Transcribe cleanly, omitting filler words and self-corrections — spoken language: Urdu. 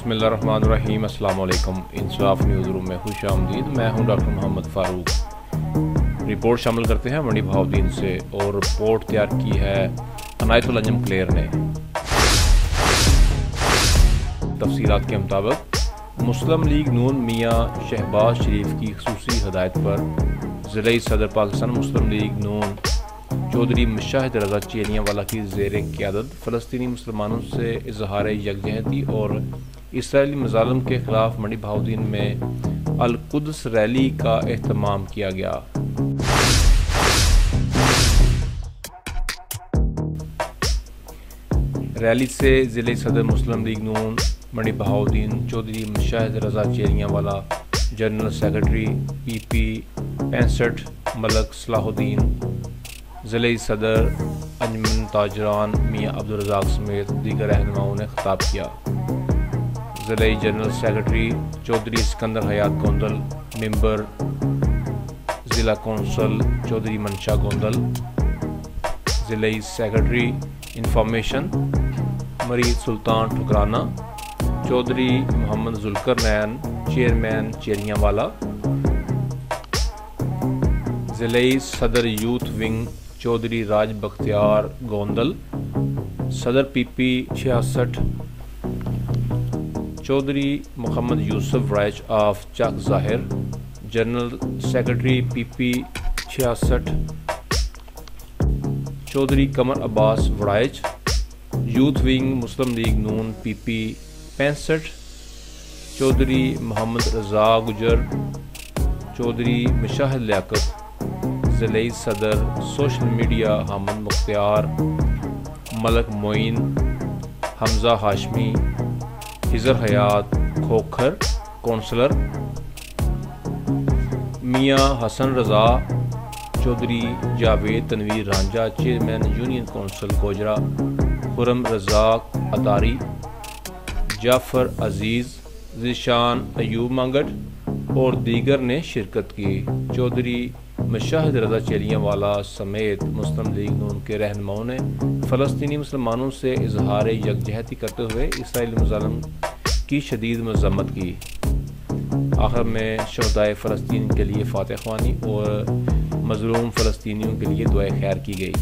بسم اللہ الرحمن الرحیم۔ السلام علیکم۔ انصاف نیوز روم میں خوش آمدید۔ میں ہوں ڈاکٹر محمد فاروق۔ رپورٹ شامل کرتے ہیں منڈی بہاؤالدین سے، اور رپورٹ تیار کی ہے انیت اللہ انجم کلیر نے۔ تفصیلات کے مطابق مسلم لیگ نون میاں شہباز شریف کی خصوصی ہدایت پر ضلعی صدر پاکستان مسلم لیگ نون چوہدری مشاہد رضا چیلیانوالہ کی زیر قیادت فلسطینی مسلمانوں سے اظہار یکجہتی اور اسرائیلی مظالم کے خلاف منڈی بہاؤالدین میں القدس ریلی کا اہتمام کیا گیا۔ ریلی سے ضلعی صدر مسلم لیگ نون منڈی بہاؤالدین چوہدری مشاہد رضا چیلیانوالہ، جنرل سیکرٹری پی پی 65 ملک صلاح الدین، ضلعی صدر انجمن تاجران میاں عبدالرزاق سمیت دیگر رہنماؤں نے خطاب کیا۔ ضلعی جنرل سیکرٹری چوہدری سکندر حیات گوندل، ممبر ضلع کونسل چوہدری منشا گوندل، ضلعی سیکرٹری انفارمیشن مرید سلطان ٹھکرانہ، چوہدری محمد ذوالقرنین چیئرمین چیلیانوالہ، ضلعی صدر یوتھ ونگ چوہدری راج بختیار گوندل، صدر پی P 66 Chaudhry Muhammad Yusuf رائچ of Chak Zahir, general secretary P P 66 Chaudhry Qamar Abbas Warraich, youth wing Muslim League Noon P P 65 Chaudhry Muhammad Raza Gujjar, Chaudhry Mushahid Liaquat, ضلعی صدر سوشل میڈیا حامد مختار، ملک معین، حمزہ ہاشمی، ہزر Hayat Khokhar councillor, Mian Hassan Raza Chaudhry Javed Tanveer Ranjha chairman union council Gojra, Khurram Razzaq Atari, Jafar Aziz, Zeeshan Ayub Mangat اور دیگر نے شرکت کی۔ چوہدری مشاہد رضا چیلیانوالہ سمیت مسلم لیگ نون کے رہنماؤں نے فلسطینی مسلمانوں سے اظہار یکجہتی کرتے ہوئے اسرائیلی مظالم کی شدید مذمت کی۔ آخر میں شہدائے فلسطین کے لیے فاتح خوانی اور مظلوم فلسطینیوں کے لیے دعائے خیر کی گئی۔